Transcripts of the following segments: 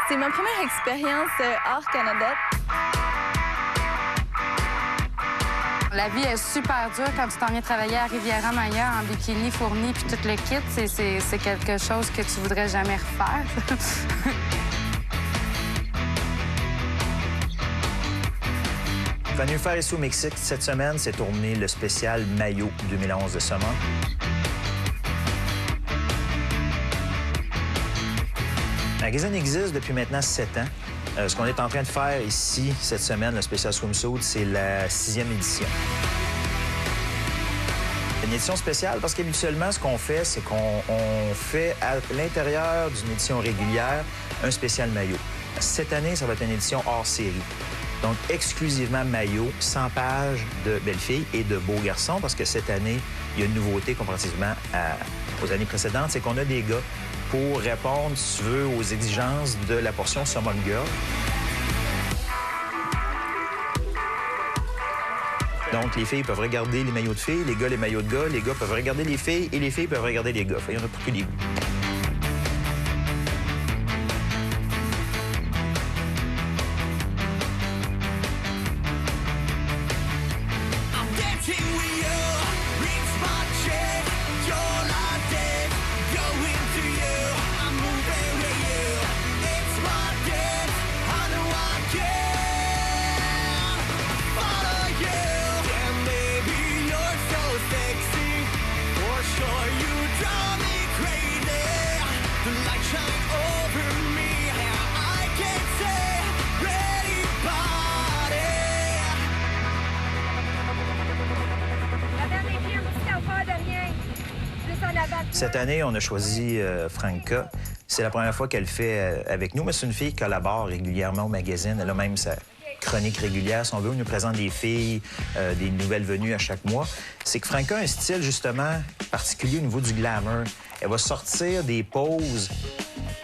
C'est ma première expérience hors Canada. La vie est super dure quand tu t'en viens travailler à Riviera-Maya en bikini fourni puis tout le kit. C'est quelque chose que tu voudrais jamais refaire. Venu faire ici au Mexique cette semaine, c'est tourné le spécial Mayo 2011 de Summer. Le magazine existe depuis maintenant 7 ans. Ce qu'on est en train de faire ici, cette semaine, le spécial Swimsuit, c'est la 6e édition. Une édition spéciale parce qu'habituellement, ce qu'on fait, c'est qu'on fait à l'intérieur d'une édition régulière un spécial maillot. Cette année, ça va être une édition hors série. Donc, exclusivement maillot, 100 pages de belles filles et de beaux garçons, parce que cette année, il y a une nouveauté comparativement aux années précédentes, c'est qu'on a des gars pour répondre, si tu veux, aux exigences de la portion Summon Girl. Donc, les filles peuvent regarder les maillots de filles, les gars, les maillots de gars, les gars peuvent regarder les filles et les filles peuvent regarder les gars. Il n'y en a pour que des goûts. Cette année, on a choisi Franca. C'est la première fois qu'elle fait avec nous, mais c'est une fille qui collabore régulièrement au magazine. Elle a même sa chronique régulière, si on veut. Elle nous présente des filles, des nouvelles venues à chaque mois. C'est que Franca a un style, justement, particulier au niveau du glamour. Elle va sortir des poses.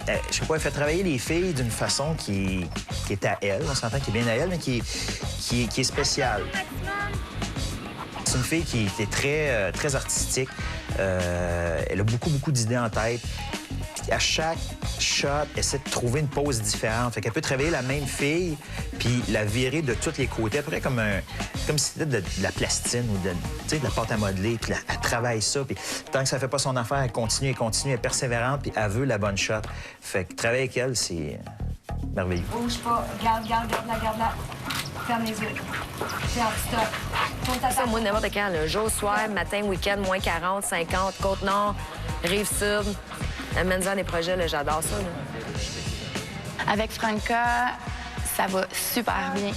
Je sais pas, elle fait travailler les filles d'une façon qui est à elle. On s'entend qu'il est bien à elle, mais qui est spéciale. C'est une fille qui est très artistique. Elle a beaucoup d'idées en tête. Puis à chaque shot, elle essaie de trouver une pose différente. Fait qu'elle peut travailler la même fille puis la virer de tous les côtés. Après, comme si c'était de la plastine ou de la pâte à modeler. Puis elle travaille ça. Puis tant que ça fait pas son affaire, elle continue, elle est persévérante. Puis elle veut la bonne shot. Fait que travailler avec elle, c'est merveilleux. Bouge pas. Garde-la. Ferme les yeux. Ferme, stop. Ça, moi, n'importe quand, là, jour, soir, matin, week-end, moins 40, 50, Côte-Nord, Rive-Sud. Amène-en des projets, là, j'adore ça. Là. Avec Franca, ça va super bien.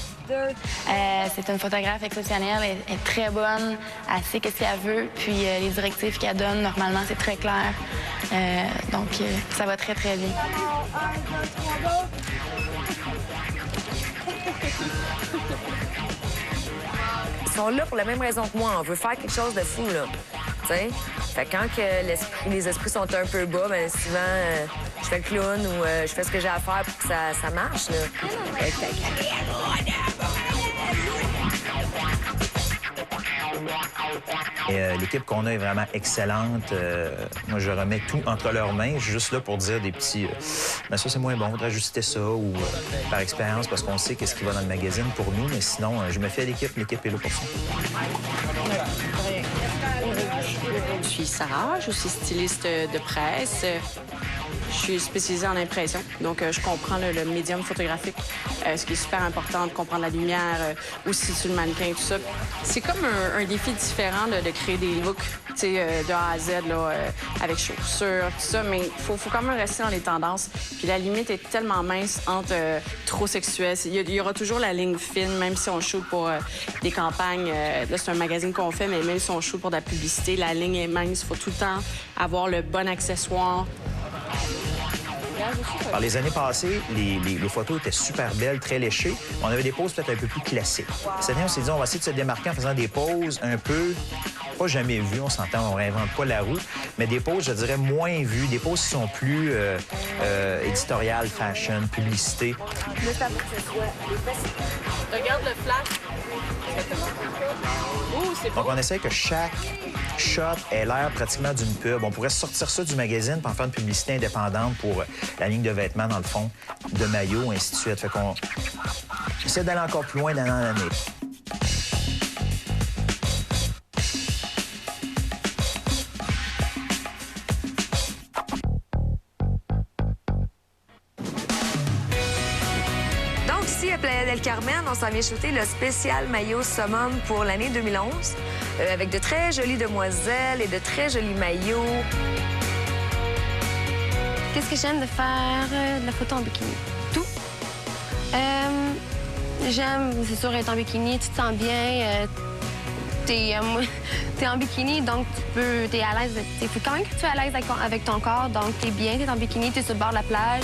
C'est une photographe exceptionnelle, elle est très bonne, elle sait ce qu'elle veut, puis les directives qu'elle donne, normalement, c'est très clair. Donc, ça va très bien. Ils sont là pour la même raison que moi. On veut faire quelque chose de fou, là. T'sais? Fait que quand les esprits sont un peu bas, bien souvent, je fais le clown ou je fais ce que j'ai à faire pour que ça marche, là. L'équipe qu'on a est vraiment excellente. Moi, je remets tout entre leurs mains. Je suis juste là pour dire des petits... Ben ça, c'est moins bon, on voudrait ajuster ça ou par expérience, parce qu'on sait qu'est-ce qui va dans le magazine pour nous. Mais sinon, je me fie à l'équipe. L'équipe est là pour ça. Je suis Sarah, je suis styliste de presse. Je suis spécialisée en impression, donc je comprends le médium photographique, ce qui est super important, de comprendre la lumière, aussi sur le mannequin, tout ça. C'est comme un défi différent de créer des looks, tu sais, de A à Z, là, avec chaussures, tout ça, mais il faut quand même rester dans les tendances. Puis la limite est tellement mince entre trop sexuel. Il y aura toujours la ligne fine, même si on shoot pour des campagnes. Là, c'est un magazine qu'on fait, mais même si on shoot pour de la publicité, la ligne est mince. Il faut tout le temps avoir le bon accessoire. Par les années passées, les photos étaient super belles, très léchées. On avait des poses peut-être un peu plus classiques. Cette année, on s'est dit, on va essayer de se démarquer en faisant des poses un peu pas jamais vues, on s'entend, on réinvente pas la roue, mais des poses, je dirais, moins vues, des poses qui sont plus éditoriales, fashion, publicité. Mais ça faut que ce soit... Regarde le flash. Oh, c'est Donc, on essaie que chaque shot ait l'air pratiquement d'une pub. On pourrait sortir ça du magazine pour en faire une publicité indépendante pour la ligne de vêtements, dans le fond, de maillots, ainsi de suite. Fait qu'on essaie d'aller encore plus loin d'année en année. Ici, à Playa del Carmen, on s'en vient shooter le spécial maillot summum pour l'année 2011, avec de très jolies demoiselles et de très jolis maillots. Qu'est-ce que j'aime de faire de la photo en bikini? Tout. J'aime, c'est sûr, être en bikini, tu te sens bien. T'es en bikini, donc t'es à l'aise. Il faut quand même que tu sois à l'aise avec ton corps, donc t'es bien, t'es en bikini, t'es sur le bord de la plage.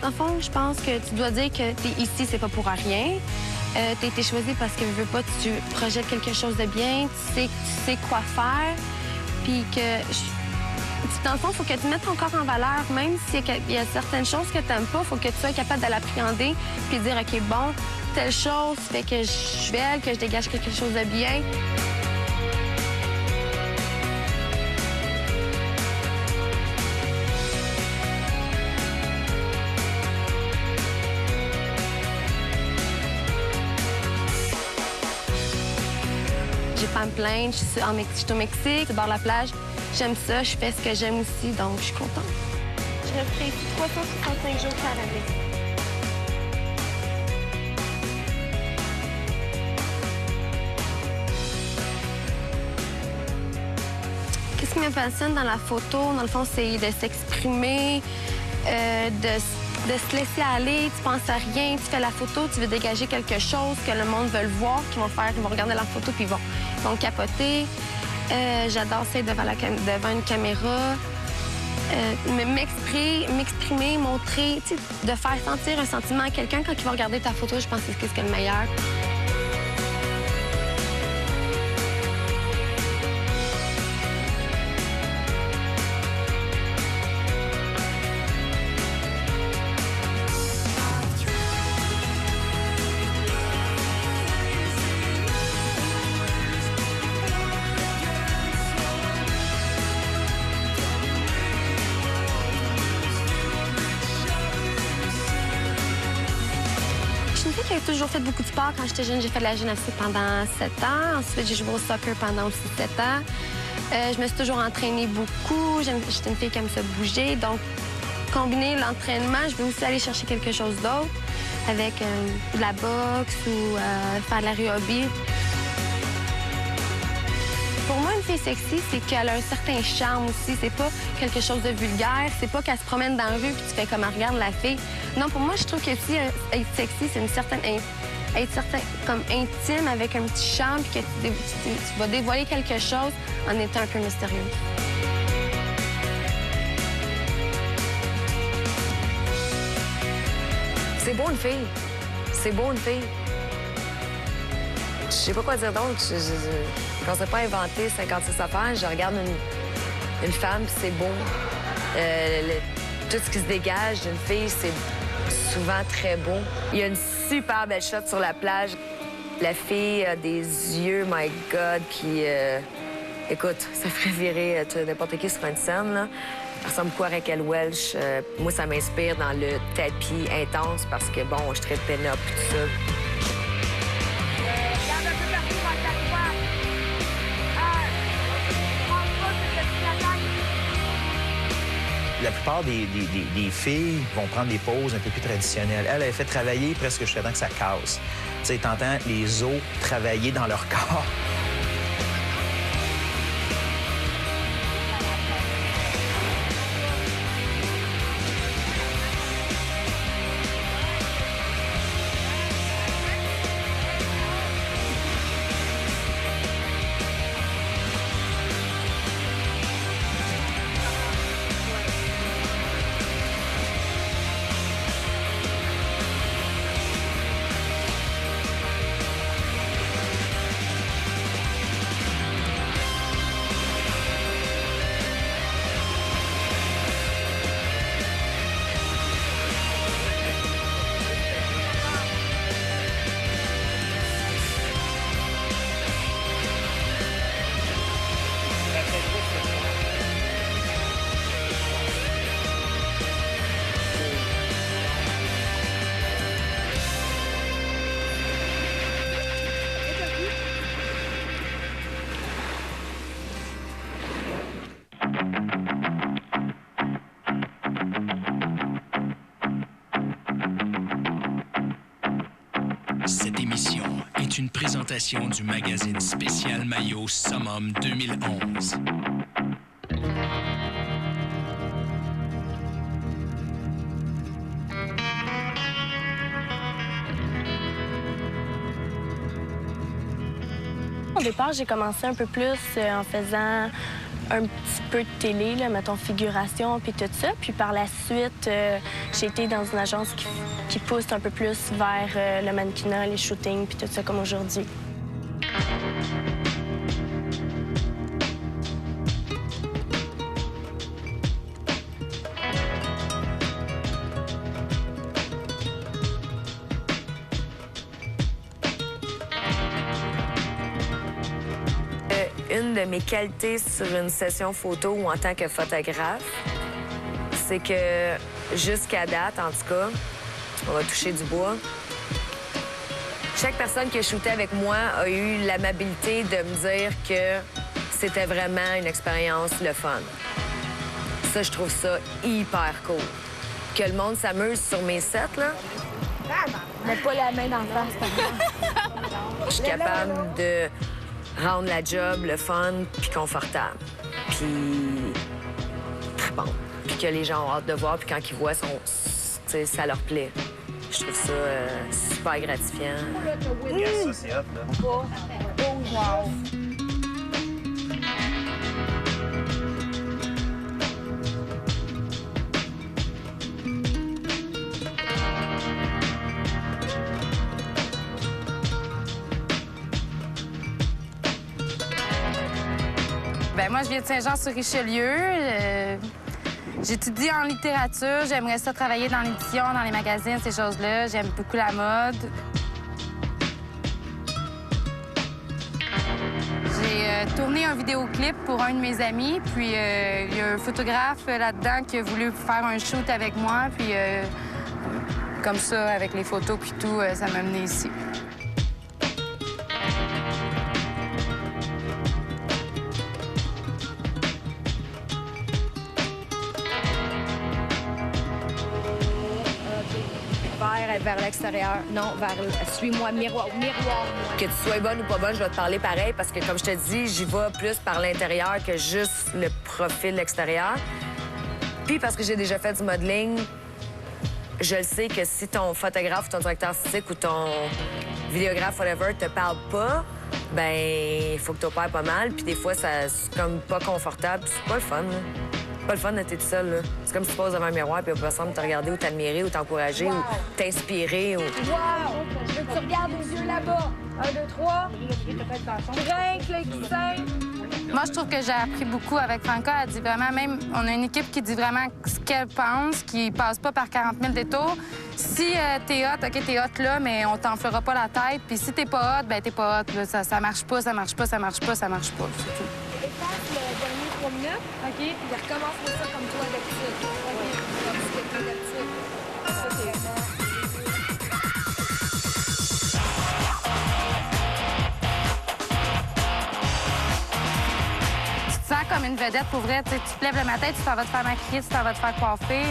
En fond, je pense que tu dois dire que t'es ici, c'est pas pour rien. T'as été choisi parce que, veux pas, tu projettes quelque chose de bien, tu sais quoi faire, puis que... Dans le fond, il faut que tu mettes ton corps en valeur, même s'il y a certaines choses que t'aimes pas, il faut que tu sois capable de l'appréhender, puis dire, OK, bon, telle chose fait que je suis belle, que je dégage quelque chose de bien. J'ai pas à me plaindre, je suis au Mexique, au bord de la plage. J'aime ça, je fais ce que j'aime aussi, donc je suis contente. Je referai 365 jours par année. Qu'est-ce qui me passionne dans la photo? Dans le fond, c'est de s'exprimer, de se laisser aller, tu penses à rien, tu fais la photo, tu veux dégager quelque chose que le monde veut le voir, qu'ils vont regarder la photo puis ils vont capoter. J'adore ça devant une caméra, m'exprimer, montrer, de faire sentir un sentiment à quelqu'un quand il va regarder ta photo, je pense que c'est ce qui est le meilleur. J'ai toujours fait beaucoup de sport. Quand j'étais jeune, j'ai fait de la gymnastique pendant 7 ans. Ensuite, j'ai joué au soccer pendant aussi 7 ans. Je me suis toujours entraînée beaucoup. J'étais une fille qui aime se bouger. Donc, combiner l'entraînement, je vais aussi aller chercher quelque chose d'autre avec de la boxe ou faire de la rugby. Pour moi, une fille sexy, c'est qu'elle a un certain charme aussi. C'est pas quelque chose de vulgaire. C'est pas qu'elle se promène dans la rue puis tu fais comme, regarde la fille. Non, pour moi, je trouve que si être sexy, c'est être comme intime avec un petit charme puis que tu vas dévoiler quelque chose en étant un peu mystérieux. C'est beau, une fille. C'est beau, une fille. Je sais pas quoi dire d'autre. Je ne pensais pas inventer 56 affaires. Je regarde une femme, puis c'est beau. Tout ce qui se dégage d'une fille, c'est souvent très beau. Il y a une super belle shot sur la plage. La fille a des yeux, my God, qui... écoute, ça ferait virer n'importe qui sur une scène, là. Elle ressemble beaucoup à Raquel Welch. Moi, ça m'inspire dans le tapis intense parce que, bon, je traite pin-up et tout ça. La plupart des filles vont prendre des poses un peu plus traditionnelles. Elle fait travailler presque jusqu'à temps que ça casse. Tu sais, t'entends les os travailler dans leur corps. est une présentation du magazine spécial maillot Summum 2011. Au départ, j'ai commencé un peu plus en faisant un petit peu de télé, là, mettons figuration, puis tout ça. Puis par la suite, j'ai été dans une agence qui pousse un peu plus vers le mannequinat, les shootings, puis tout ça comme aujourd'hui. Une de mes qualités sur une session photo ou en tant que photographe, c'est que jusqu'à date, en tout cas, on va toucher du bois, chaque personne qui a shooté avec moi a eu l'amabilité de me dire que c'était vraiment une expérience le fun. Ça, je trouve ça hyper cool. Que le monde s'amuse sur mes sets, là. Mets pas la main dans le face, par exemple. Je suis capable de rendre la job le fun puis confortable. Puis bon. Puis que les gens ont hâte de voir, puis quand ils voient, ça leur plaît. Je trouve ça super gratifiant. Ça, c'est hot, là. Bien, moi, je viens de Saint-Jean-sur-Richelieu. J'étudie en littérature. J'aimerais ça travailler dans l'édition, dans les magazines, ces choses-là. J'aime beaucoup la mode. J'ai tourné un vidéoclip pour un de mes amis. Puis, il y a un photographe là-dedans qui a voulu faire un shoot avec moi. Puis, comme ça, avec les photos puis tout, ça m'a amené ici. Vers l'extérieur. Non, vers suis-moi, miroir. Que tu sois bonne ou pas bonne, je vais te parler pareil parce que, comme je te dis, j'y vais plus par l'intérieur que juste le profil extérieur. Puis parce que j'ai déjà fait du modeling, je le sais que si ton photographe, ton directeur artistique ou ton vidéographe, whatever, te parle pas, ben il faut que tu opères pas mal. Puis des fois, c'est comme pas confortable. C'est pas le fun, là. C'est pas le fun d'être tout seul, là. C'est comme si tu poses devant un miroir puis il y a personne te regarder ou t'admirer ou t'encourager ou t'inspirer ou... Wow! Je veux que tu regardes aux yeux là-bas. 1, 2, 3. Trinque le coussin. Moi, je trouve que j'ai appris beaucoup avec Franca. Elle dit vraiment, même, on a une équipe qui dit vraiment ce qu'elle pense, qui passe pas par 40 000 détours. Si t'es hot, OK, t'es hot là, mais on t'enflera pas la tête. Puis si t'es pas hot, ben t'es pas hot. Là. Ça marche pas, ça marche pas, ça marche pas, ça marche pas. C'est tout. Efface le dernier 3 minutes. OK. Puis recommence ça comme toi d'habitude. OK. Comme si c'était d'habitude. Ça, c'est bon. Comme une vedette, pour vrai, tu te lèves le matin, tu t'en vas te faire maquiller, tu t'en vas te faire coiffer.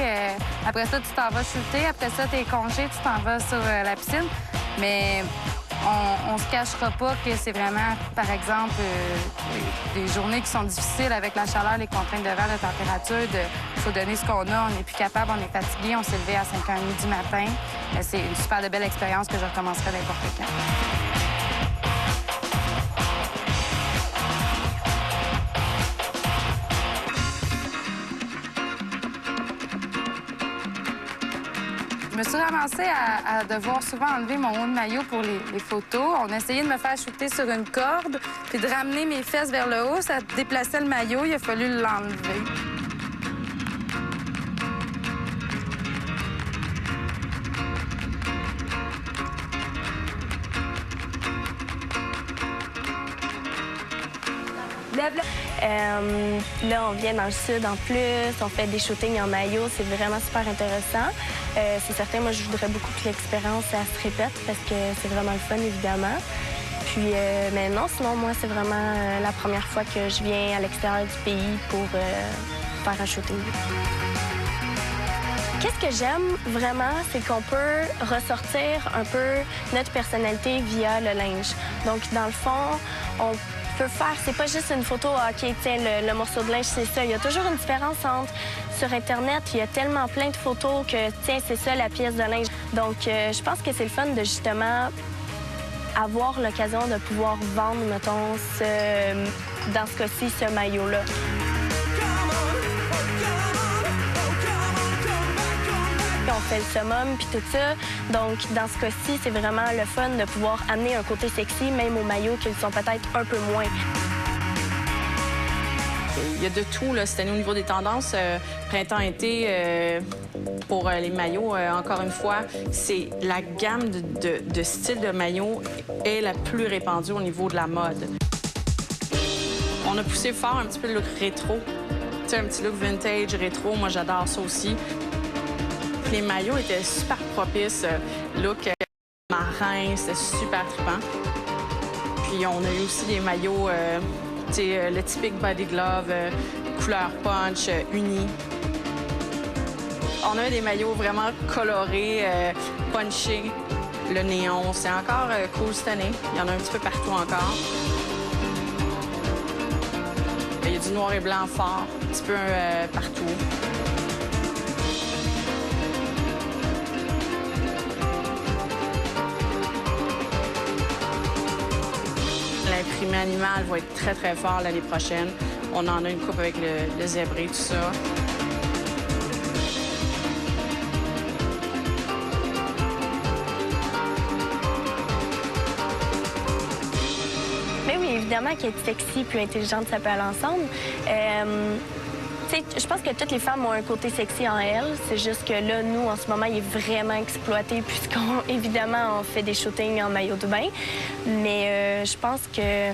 Après ça, tu t'en vas shooter. Après ça, t'es congé, tu t'en vas sur la piscine. Mais on se cachera pas que c'est vraiment, par exemple, des journées qui sont difficiles avec la chaleur, les contraintes de vent, la température. Il faut donner ce qu'on a. On n'est plus capable, on est fatigué. On s'est levé à 5h30 du matin. C'est une super de belle expérience que je recommencerai n'importe quand. Je me suis ramassée à devoir souvent enlever mon haut de maillot pour les photos. On a essayé de me faire shooter sur une corde, puis de ramener mes fesses vers le haut. Ça déplaçait le maillot, il a fallu l'enlever. Là, on vient dans le sud en plus, on fait des shootings en maillot, c'est vraiment super intéressant. C'est certain, moi, je voudrais beaucoup que l'expérience se répète parce que c'est vraiment le fun, évidemment. Puis, mais non, sinon, moi, c'est vraiment la première fois que je viens à l'extérieur du pays pour faire un shooting. Qu'est-ce que j'aime vraiment, c'est qu'on peut ressortir un peu notre personnalité via le linge. Donc, dans le fond, on peut faire, c'est pas juste une photo, OK, tiens, le morceau de linge, c'est ça. Il y a toujours une différence entre, sur Internet, il y a tellement plein de photos que, tiens, c'est ça la pièce de linge. Donc, je pense que c'est le fun de justement avoir l'occasion de pouvoir vendre, mettons, dans ce cas-ci, ce maillot-là. On fait le summum puis tout ça. Donc, dans ce cas-ci, c'est vraiment le fun de pouvoir amener un côté sexy, même aux maillots qu'ils sont peut-être un peu moins. Il y a de tout là, cette année au niveau des tendances. Printemps-été, pour les maillots, encore une fois, c'est la gamme de styles de maillots est la plus répandue au niveau de la mode. On a poussé fort un petit peu le look rétro. Tu sais, un petit look vintage, rétro, moi j'adore ça aussi. Les maillots étaient super propices. Look marin, c'était super trippant. Puis on a eu aussi des maillots, le typique body glove, couleur punch, uni. On a des maillots vraiment colorés, punchés. Le néon, c'est encore cool cette année. Il y en a un petit peu partout encore. Il y a du noir et blanc fort, un petit peu partout. L'imprimé animal va être très, très fort l'année prochaine. On en a une coupe avec le zébré, tout ça. Mais oui, évidemment qu'être sexy plus intelligente, ça peut aller ensemble. Je pense que toutes les femmes ont un côté sexy en elles. C'est juste que là, nous, en ce moment, il est vraiment exploité puisqu'on, évidemment, on fait des shootings en maillot de bain. Mais je pense que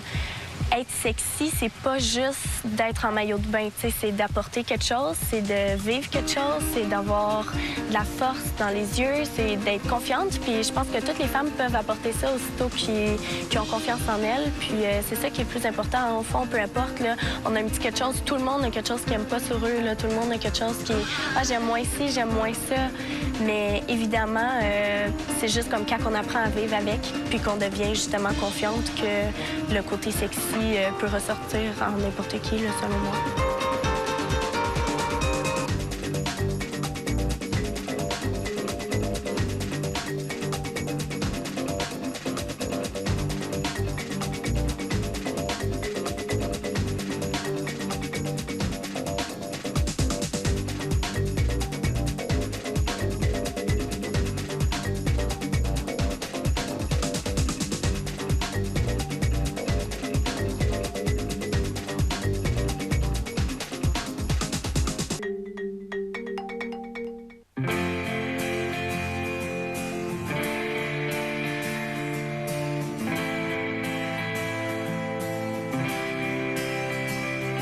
être sexy, c'est pas juste d'être en maillot de bain, c'est d'apporter quelque chose, c'est de vivre quelque chose, c'est d'avoir de la force dans les yeux, c'est d'être confiante. Puis je pense que toutes les femmes peuvent apporter ça aussitôt qui ont confiance en elles. Puis c'est ça qui est le plus important. Au fond, peu importe, là, on a un petit quelque chose, tout le monde a quelque chose qui n'aime pas sur eux, là, tout le monde a quelque chose qui j'aime moins ci, j'aime moins ça. Mais évidemment, c'est juste comme quand on apprend à vivre avec, puis qu'on devient justement confiante que le côté sexy peut ressortir en n'importe qui, là, selon moi.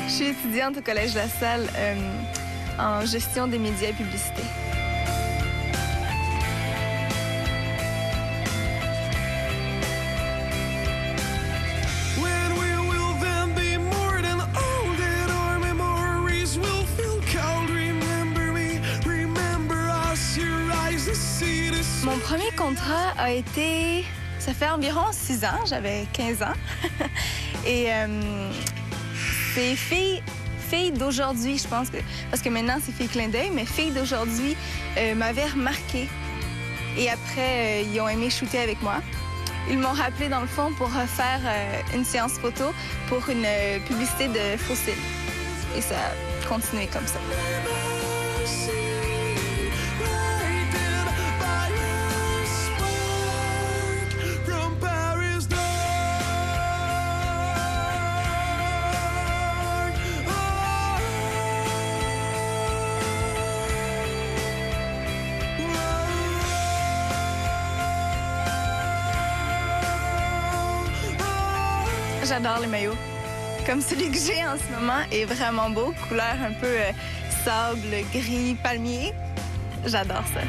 Je suis étudiante au Collège La Salle en gestion des médias et publicité. Mon premier contrat a été... Ça fait environ 6 ans, j'avais 15 ans. Et c'est Filles d'aujourd'hui, je pense, parce que maintenant c'est Filles Clin d'œil, mais Filles d'aujourd'hui m'avaient remarqué. Et après, ils ont aimé shooter avec moi. Ils m'ont rappelé dans le fond pour faire une séance photo pour une publicité de fossiles. Et ça a continué comme ça. J'adore les maillots. Comme celui que j'ai en ce moment est vraiment beau, couleur un peu sable, gris, palmier. J'adore ça.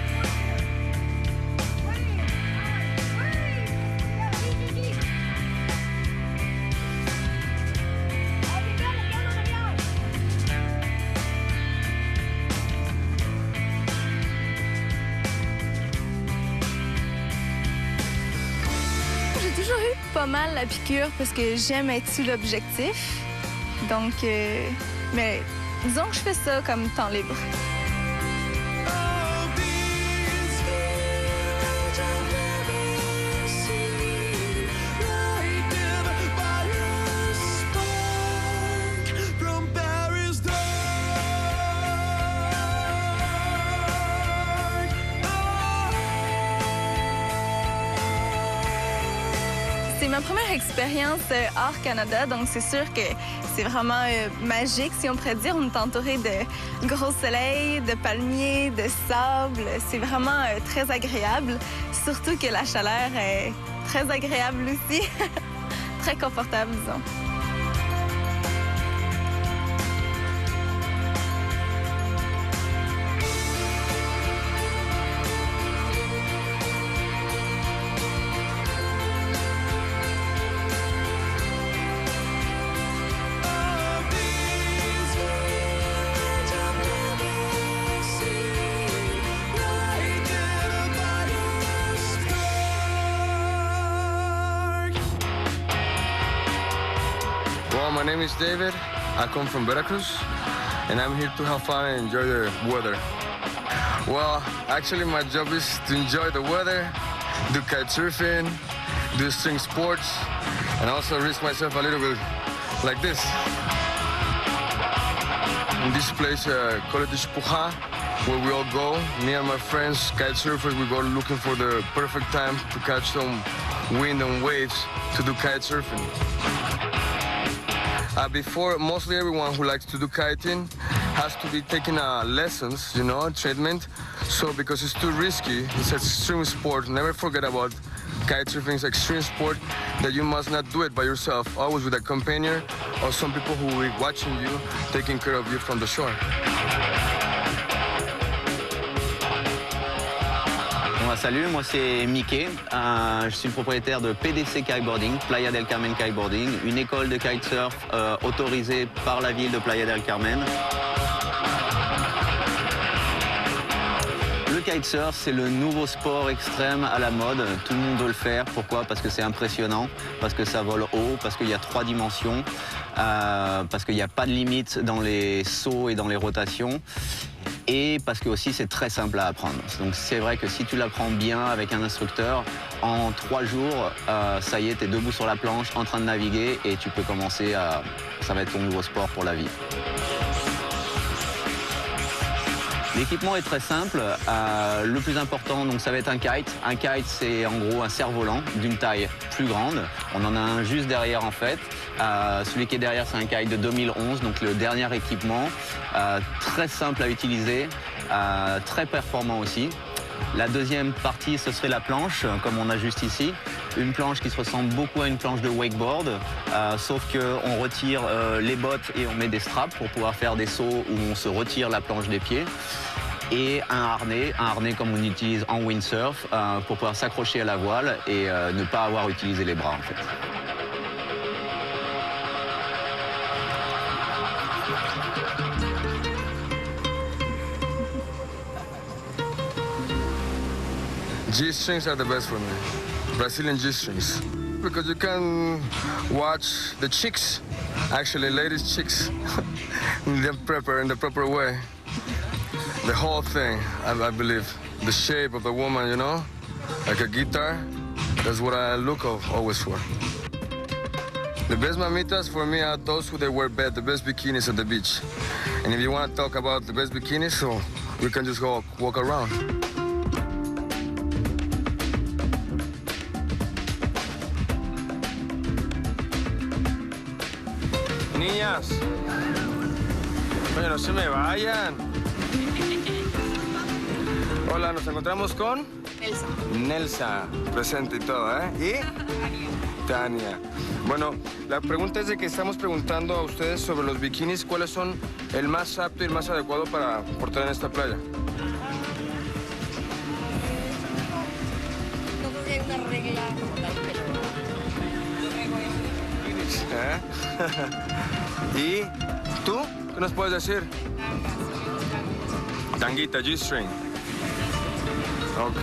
pas mal la piqûre parce que j'aime être sous l'objectif. Donc, mais disons que je fais ça comme temps libre. C'est ma première expérience hors Canada, donc c'est sûr que c'est vraiment magique, si on pourrait dire. On est entouré de gros soleil, de palmiers, de sable. C'est vraiment très agréable, surtout que la chaleur est très agréable aussi, très confortable, disons. Well, my name is David. I come from Veracruz, and I'm here to have fun and enjoy the weather. Well, actually, my job is to enjoy the weather, do kite surfing, do string sports, and also risk myself a little bit like this. In this place, called Puja, where we all go, me and my friends, kite surfers, we go looking for the perfect time to catch some wind and waves to do kite surfing. Before, mostly everyone who likes to do kiting has to be taking lessons, you know, treatment. So because it's too risky, it's an extreme sport. Never forget about kite surfing. It's an extreme sport that you must not do it by yourself, always with a companion or some people who will be watching you, taking care of you from the shore. Salut, moi c'est Mickey, je suis le propriétaire de PDC Kiteboarding, Playa del Carmen Kiteboarding, une école de kitesurf autorisée par la ville de Playa del Carmen. Le kitesurf, c'est le nouveau sport extrême à la mode, tout le monde veut le faire. Pourquoi? Parce que c'est impressionnant, parce que ça vole haut, parce qu'il y a 3 dimensions, parce qu'il n'y a pas de limite dans les sauts et dans les rotations. Et parce que aussi c'est très simple à apprendre. Donc c'est vrai que si tu l'apprends bien avec un instructeur, en 3 jours, ça y est, tu es debout sur la planche, en train de naviguer et tu peux commencer à... Ça va être ton nouveau sport pour la vie. L'équipement est très simple. Le plus important, donc, ça va être un kite. Un kite, c'est en gros un cerf-volant d'une taille plus grande. On en a un juste derrière en fait. Celui qui est derrière, c'est un kite de 2011, donc le dernier équipement. Très simple à utiliser, très performant aussi. La deuxième partie, ce serait la planche, comme on a juste ici. Une planche qui se ressemble beaucoup à une planche de wakeboard, sauf qu'on retire les bottes et on met des straps pour pouvoir faire des sauts où on se retire la planche des pieds. Et un harnais comme on utilise en windsurf, pour pouvoir s'accrocher à la voile et ne pas avoir utilisé les bras en fait. G-strings are the best for me, Brazilian G-strings. Because you can watch the chicks, actually ladies' chicks, in the proper way. The whole thing, I believe. The shape of the woman, you know, like a guitar, that's what I look always for. The best mamitas for me are those who they wear the best bikinis at the beach. And if you want to talk about the best bikinis, so we can just go walk around. Niñas, oye, no se me vayan. Hola, nos encontramos con Elsa. Nelsa, presente y todo, ¿eh? Y Tania. Bueno, la pregunta es de que estamos preguntando a ustedes sobre los bikinis, ¿cuáles son el más apto y el más adecuado para portar en esta playa? No creo que hay una regla como tal, pero yo traigo ¿Eh? ¿Y tú? ¿Qué nos puedes decir? Tanguita, G-string. Ok.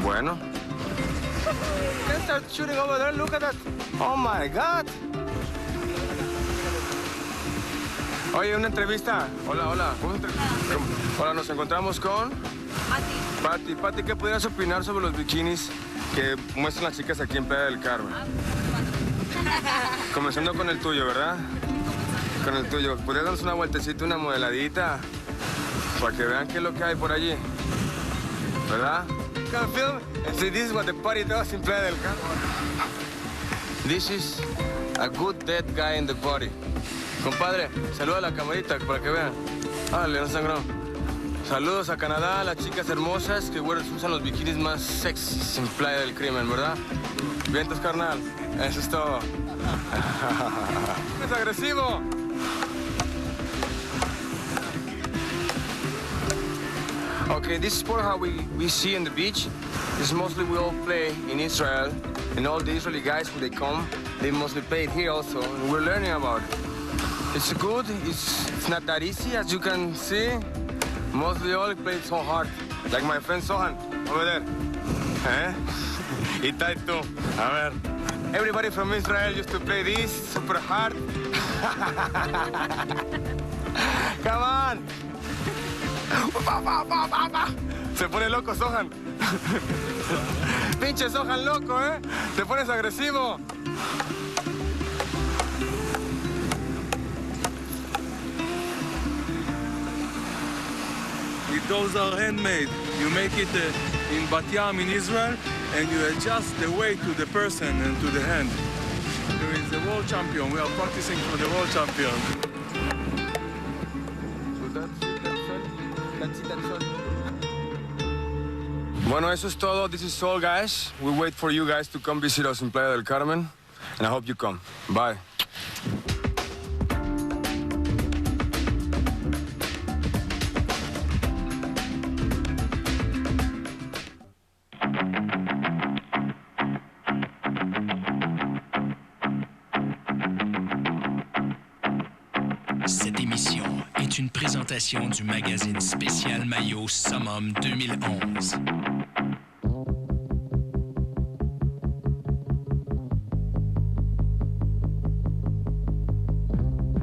Bueno. can start shooting over there. Look at that. Oh my God. Oye, una entrevista. Hola, hola. Hola, nos encontramos con... Pati. Pati, ¿qué pudieras opinar sobre los bikinis que muestran las chicas aquí en Playa del Carmen? Comenzando con el tuyo, ¿verdad? Con el tuyo. ¿Podrías darnos una vueltecita, una modeladita? Para que vean qué es lo que hay por allí. ¿Verdad? Come film and see, this is what the party does in Playa del Carmen. This is a good dead guy in the party. Compadre, saluda a la camarita para que vean. Dale, no sangró. Saludos a Canadá, a las chicas hermosas que usan los bikinis más sexys en Playa del Crimen, ¿verdad? Vientos, carnal. Eso es todo. ¡Es agresivo! Okay, this sport how we see in the beach is mostly we all play in Israel, and all the Israeli guys when they come, they mostly play it here also, and we're learning about it. It's good, it's not that easy as you can see. Mostly all play it so hard, like my friend Sohan over there. Y tú, a ver. Everybody from Israel used to play this super hard. Come on. Se pone loco Sohan. Pinche Sohan loco, ¿eh? Te pones agresivo. Those are handmade. You make it in Bat Yam in Israel, and you adjust the weight to the person and to the hand. There is the world champion. We are practicing for the world champion. Bueno, eso es todo. This is all, guys. We wait for you guys to come visit us in Playa del Carmen, and I hope you come. Bye. Cette émission est une présentation du magazine spécial maillot Summum 2011.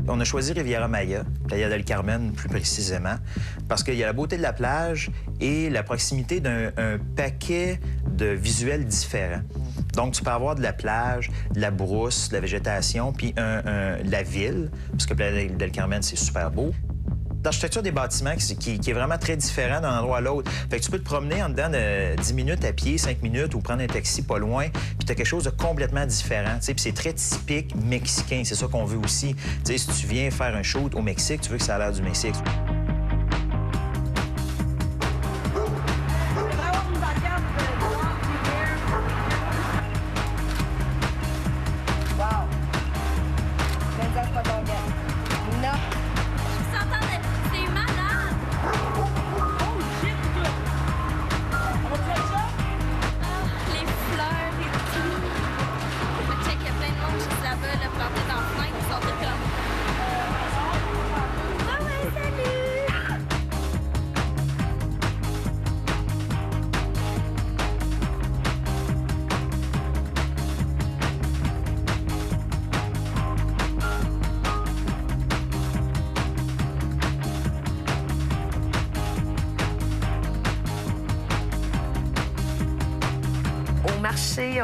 On a choisi Riviera-Maya, Playa del Carmen plus précisément, parce qu'il y a la beauté de la plage et la proximité d'un paquet de visuels différents. Donc, tu peux avoir de la plage, de la brousse, de la végétation, puis la ville, parce que Playa del Carmen, c'est super beau. L'architecture des bâtiments qui est vraiment très différent d'un endroit à l'autre. Fait que tu peux te promener en dedans de 10 minutes à pied, 5 minutes, ou prendre un taxi pas loin, puis tu as quelque chose de complètement différent. Puis c'est très typique mexicain, c'est ça qu'on veut aussi. T'sais, si tu viens faire un shoot au Mexique, tu veux que ça a l'air du Mexique.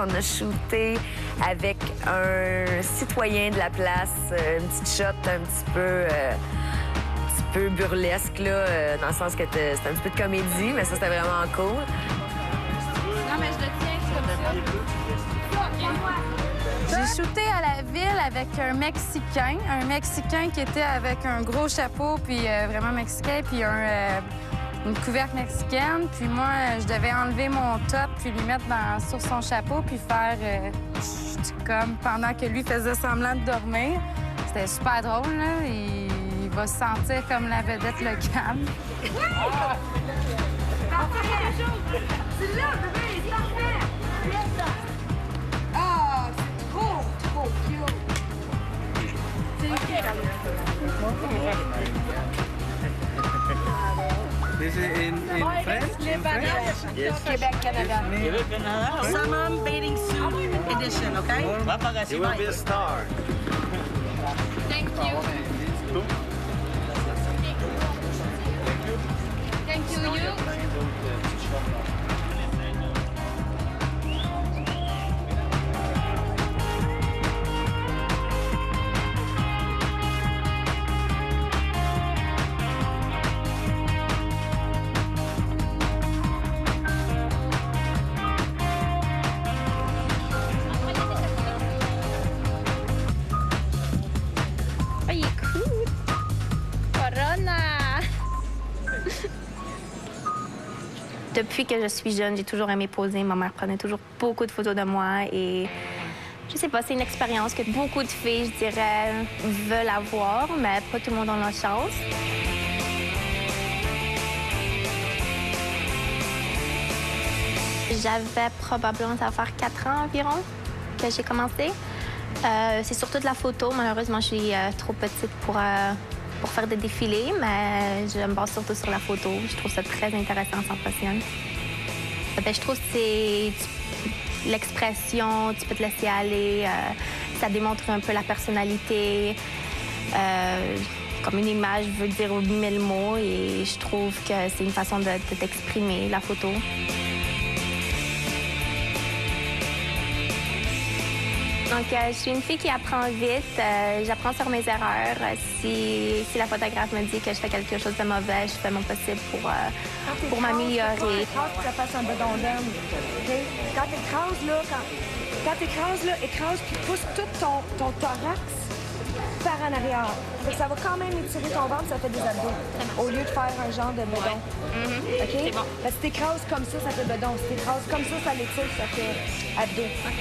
On a shooté avec un citoyen de la place, une petite shot un petit peu burlesque, là, dans le sens que c'était un petit peu de comédie, mais ça, c'était vraiment cool. Non, mais je le tiens comme ça. J'ai shooté à la ville avec un Mexicain qui était avec un gros chapeau, puis vraiment mexicain, puis une couverte mexicaine. Puis moi, je devais enlever mon top puis lui mettre sur son chapeau puis faire comme pendant que lui faisait semblant de dormir. C'était super drôle, là. Il va se sentir comme la vedette locale. Oui! C'est là, bébé, c'est parfait! Ah, c'est trop cute! C'est OK. Is it in French? Yes. Quebec, Canada. Quebec, Canada. Summum bathing suit edition, okay? You will be a star. Thank you. Thank you. Oh, il est cool! Corona! Depuis que je suis jeune, j'ai toujours aimé poser. Ma mère prenait toujours beaucoup de photos de moi et je sais pas, c'est une expérience que beaucoup de filles, je dirais, veulent avoir, mais pas tout le monde a la chance. J'avais probablement, ça va faire 4 ans environ que j'ai commencé. C'est surtout de la photo. Malheureusement, je suis trop petite pour faire des défilés, mais je me base surtout sur la photo. Je trouve ça très intéressant, ça me passionne. Je trouve que c'est l'expression, tu peux te laisser aller, ça démontre un peu la personnalité. Comme une image veut dire 1000 mots et je trouve que c'est une façon de t'exprimer, la photo. Donc, je suis une fille qui apprend vite. J'apprends sur mes erreurs. Si la photographe me dit que je fais quelque chose de mauvais, je fais mon possible pour m'améliorer. Quand tu fasses un bedon d'homme, okay? Quand tu écrases, écrase puis pousse tout ton thorax par en arrière. Fait que ça va quand même étirer ton ventre, ça fait des abdos. Au lieu de faire un genre de bedon. Ouais. OK? C'est bon. Fait que si t'écrases comme ça fait bedon. Si t'écrases comme ça l'étire, ça fait abdos. OK.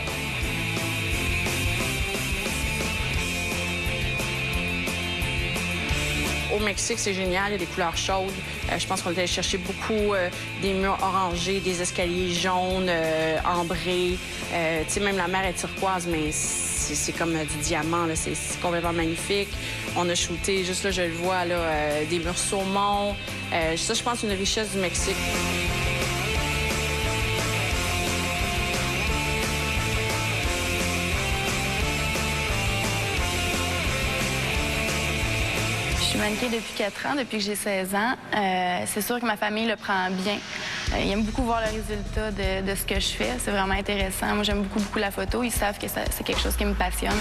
Au Mexique, c'est génial, il y a des couleurs chaudes. Je pense qu'on est allé chercher beaucoup des murs orangés, des escaliers jaunes, ambrés. Tu sais, même la mer est turquoise, mais c'est comme du diamant, là. C'est complètement magnifique. On a shooté, juste là, je le vois, là, des murs saumon. Ça, je pense, c'est une richesse du Mexique. Je suis mannequin depuis 4 ans, depuis que j'ai 16 ans. C'est sûr que ma famille le prend bien. Ils aiment beaucoup voir le résultat de ce que je fais. C'est vraiment intéressant. Moi, j'aime beaucoup la photo. Ils savent que c'est quelque chose qui me passionne.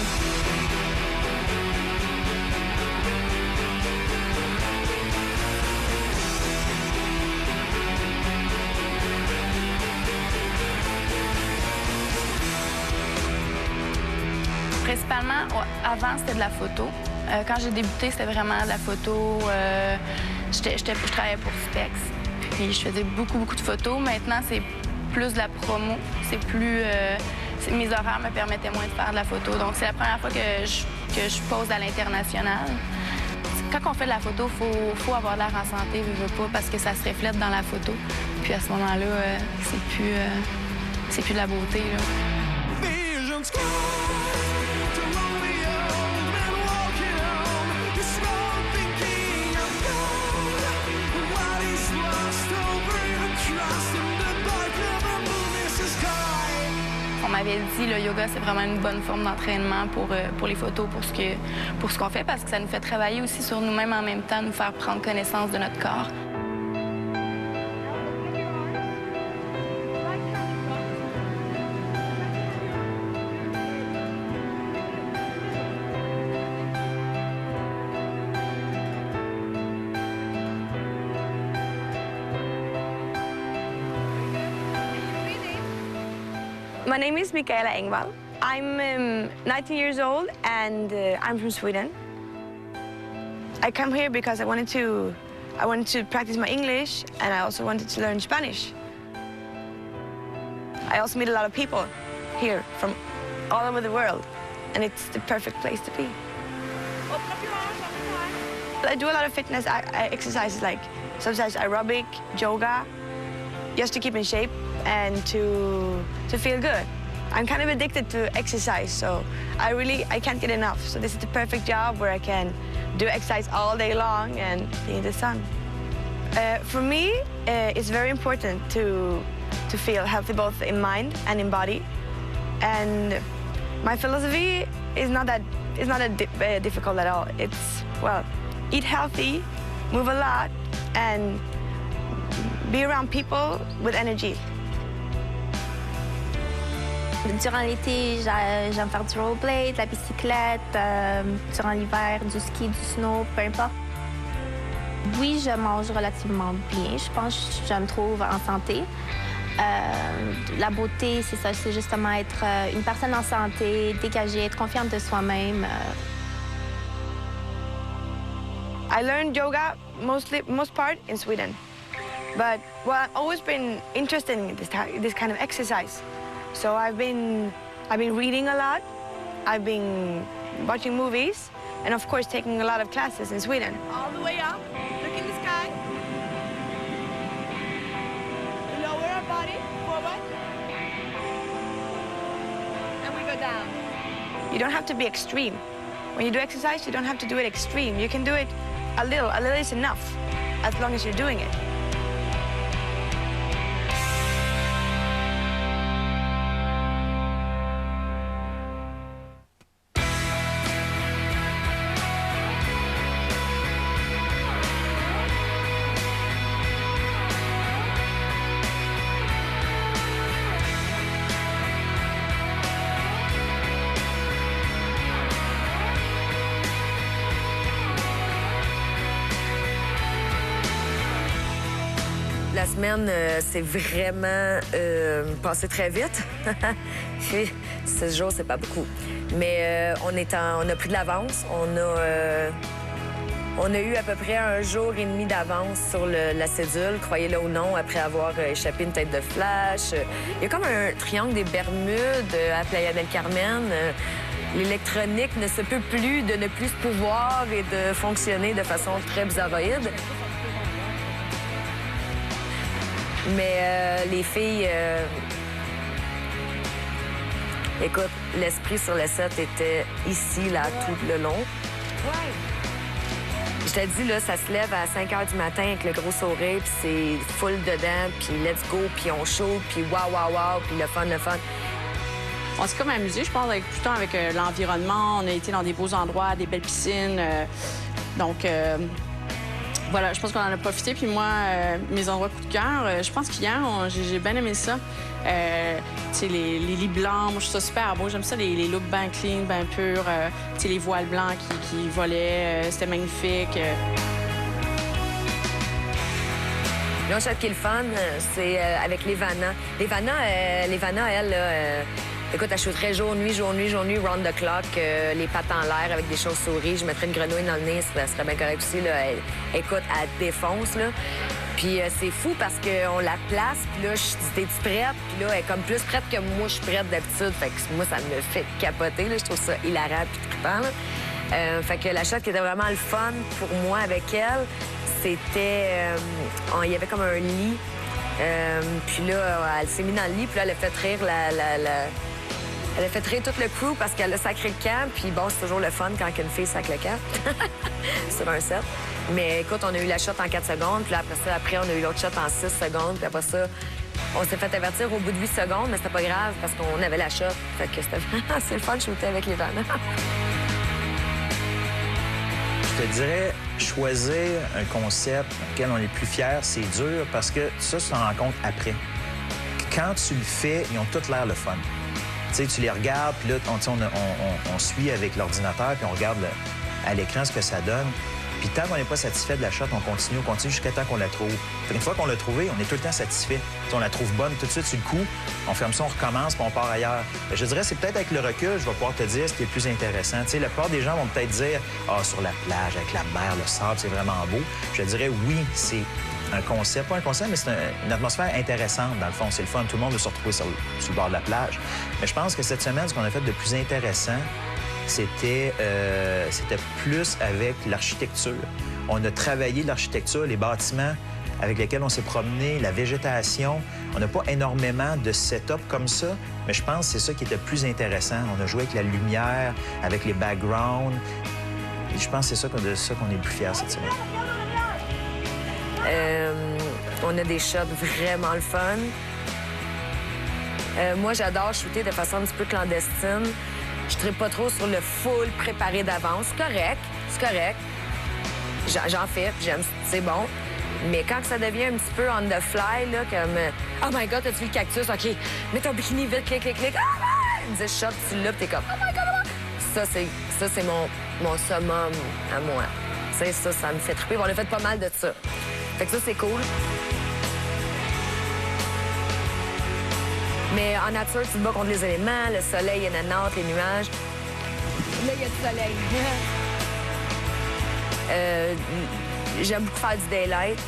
Principalement, avant, c'était de la photo. Quand j'ai débuté, c'était vraiment de la photo. Je travaillais pour Spex, puis je faisais beaucoup de photos. Maintenant, c'est plus de la promo. C'est plus... mes horaires me permettaient moins de faire de la photo. Donc, c'est la première fois que je pose à l'international. Quand on fait de la photo, il faut avoir l'air en santé, je veux pas, parce que ça se reflète dans la photo. Puis à ce moment-là, c'est plus de la beauté, là. On m'avait dit le yoga, c'est vraiment une bonne forme d'entraînement pour les photos, pour ce qu'on fait, parce que ça nous fait travailler aussi sur nous-mêmes en même temps, nous faire prendre connaissance de notre corps. My name is Mikaela Engvall. I'm 19 years old and I'm from Sweden. I come here because I wanted to practice my English and I also wanted to learn Spanish. I also meet a lot of people here from all over the world and it's the perfect place to be. I do a lot of fitness exercises like sometimes aerobic, yoga, just to keep in shape and to feel good. I'm kind of addicted to exercise, so I can't get enough. So this is the perfect job where I can do exercise all day long and be in the sun. For me, it's very important to feel healthy both in mind and in body. And my philosophy is not that difficult at all. It's, well, eat healthy, move a lot, and be around people with energy. Durant l'été, j'aime faire du rollerblade, de la bicyclette. Durant l'hiver, du ski, du snow, peu importe. Oui, je mange relativement bien. Je pense que je me trouve en santé. La beauté, c'est ça, c'est justement être une personne en santé, dégagée, être confiante de soi-même. I learned yoga most part in Sweden. But well, I've always been interested in this kind of exercise. So I've been reading a lot. I've been watching movies, and of course taking a lot of classes in Sweden. All the way up. Look in the sky. Lower our body, forward. And we go down. You don't have to be extreme. When you do exercise, you don't have to do it extreme. You can do it a little. A little is enough, as long as you're doing it. La semaine, c'est vraiment passé très vite. 6 jours, c'est pas beaucoup. Mais on a pris de l'avance. On a eu à peu près 1 jour et demi d'avance sur la cédule, croyez-le ou non, après avoir échappé une tête de flash. Il y a comme un triangle des Bermudes à Playa del Carmen. L'électronique ne se peut plus de ne plus se pouvoir et de fonctionner de façon très bizarroïde. Mais les filles, écoute, l'esprit sur le set était ici, là, tout le long. Je te dis, là, ça se lève à 5 h du matin avec le gros sourire, puis c'est full dedans, puis let's go, puis on show, puis wow, puis le fun. On s'est comme amusé, je pense, tout le temps avec l'environnement. On a été dans des beaux endroits, des belles piscines. Voilà, je pense qu'on en a profité. Puis moi, mes endroits coup de cœur, je pense qu'hier, j'ai bien aimé ça. Tu sais, les lits blancs, moi, je trouve ça super beau. J'aime ça, les looks bien clean, bien purs. Tu sais, les voiles blancs qui volaient, c'était magnifique. L'autre chose qui est le fun, c'est avec Levana. Levana, elle, écoute, elle shooterait jour, nuit, round the clock, les pattes en l'air avec des chauves-souris. Je mettrais une grenouille dans le nez, ça serait bien correct aussi. Là. Écoute, elle défonce, là. Puis c'est fou parce qu'on la place, puis là, je dis, t'es-tu prête? Puis là, elle est comme plus prête que moi, je suis prête d'habitude. Fait que moi, ça me fait capoter, là. Je trouve ça hilarant puis trippant, là. Fait que la shot qui était vraiment le fun pour moi avec elle, c'était... il y avait comme un lit. Puis là, elle s'est mise dans le lit, puis là, elle a fait rire Elle a fait rire tout le crew parce qu'elle a sacré le camp. Puis bon, c'est toujours le fun quand une fille sacre le camp sur un set. Mais écoute, on a eu la shot en 4 secondes. Puis là, après, on a eu l'autre shot en 6 secondes. Puis après ça, on s'est fait avertir au bout de 8 secondes, mais c'était pas grave parce qu'on avait la shot. Fait que c'était vraiment assez le fun de shooter avec Levana. Je te dirais, choisir un concept auquel on est plus fier, c'est dur parce que ça, tu t'en rends compte après. Quand tu le fais, ils ont toutes l'air le fun. Tu sais, tu les regardes, puis là, on suit avec l'ordinateur, puis on regarde à l'écran ce que ça donne. Puis tant qu'on n'est pas satisfait de la shot, on continue jusqu'à temps qu'on la trouve. Une fois qu'on l'a trouvée, on est tout le temps satisfait. T'sais, on la trouve bonne, tout de suite, sur le coup, on ferme ça, on recommence, puis on part ailleurs. Je dirais, c'est peut-être avec le recul, je vais pouvoir te dire ce qui est le plus intéressant. Tu sais, la plupart des gens vont peut-être dire « Ah, sur la plage, avec la mer, le sable, c'est vraiment beau. » Je dirais, oui, c'est un concept, pas un concept, mais c'est une atmosphère intéressante, dans le fond. C'est le fun, tout le monde veut se retrouver sur le bord de la plage. Mais je pense que cette semaine, ce qu'on a fait de plus intéressant, c'était plus avec l'architecture. On a travaillé l'architecture, les bâtiments avec lesquels on s'est promené, la végétation. On n'a pas énormément de setup comme ça, mais je pense que c'est ça qui était le plus intéressant. On a joué avec la lumière, avec les backgrounds. Et je pense que c'est de ça qu'on est le plus fiers cette semaine. On a des shots vraiment le fun. Moi, j'adore shooter de façon un petit peu clandestine. Je ne tripe pas trop sur le full préparé d'avance. C'est correct. J'en fais, puis j'aime, c'est bon. Mais quand ça devient un petit peu on the fly, là, comme « Oh my God, t'as-tu vu le cactus? OK, mets ton bikini vite, clic, clic, clic. Ah! 10 shots, tu l'as, puis t'es comme « Oh my God, oh my God! » Ça, c'est mon summum à moi. Ça me fait triper. On a fait pas mal de ça. Fait que ça, c'est cool. Mais en nature, tu te bats contre les éléments, le soleil, les nanotes, les nuages. Là, il y a du soleil. J'aime beaucoup faire du daylight.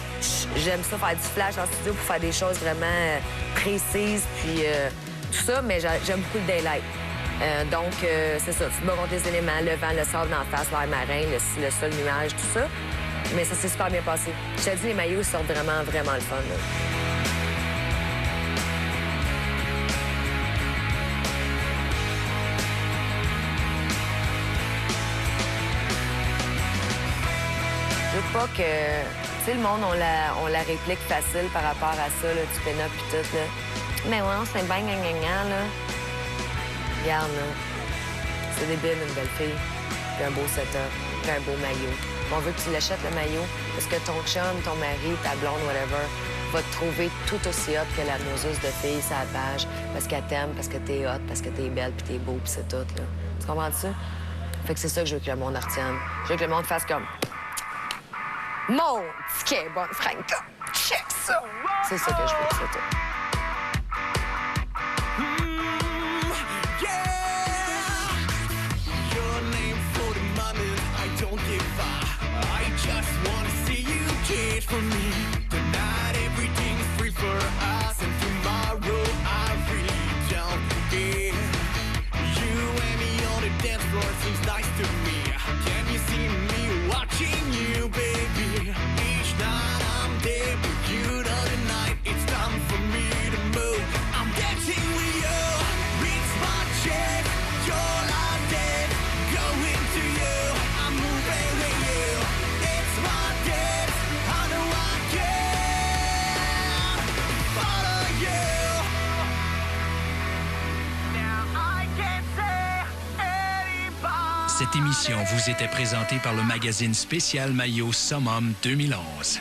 J'aime ça faire du flash en studio pour faire des choses vraiment précises, puis tout ça, mais j'aime beaucoup le daylight. Donc, c'est ça, tu te bats contre les éléments, le vent, le sable d'en face, l'air marin, le sol, nuage, tout ça. Mais ça s'est super bien passé. Je te dis, les maillots sortent vraiment, vraiment le fun, là. Je veux pas que... Tu sais, le monde, on la réplique facile par rapport à ça, là, du pin-up pis tout, là. Mais ouais, c'est bien gagnant, là. Regarde, là. C'est débile, une belle fille. Puis un beau setup, puis un beau maillot. On veut que tu l'achètes, le maillot, parce que ton chum, ton mari, ta blonde, whatever, va te trouver tout aussi hot que la noseuse de fille sur la page, parce qu'elle t'aime, parce que t'es hot, parce que t'es belle, puis t'es beau, puis c'est tout, là. Tu comprends ça? Fait que c'est ça que je veux que le monde retienne. Je veux que le monde fasse comme... Mon petit bon Franca, check ça! C'est ça que je veux, c'est tout. For me tonight, everything's free for us, and tomorrow I really don't care. You and me on the dance floor seems nice to me. Can you see me watching you, baby? Each night I'm there with you tonight. It's time for me to move. I'm dancing with you. It's my chance. You're not dead. Going to you. I'm moving with you. It's my dance. Cette émission vous était présentée par le magazine spécial Maillot Summum 2011.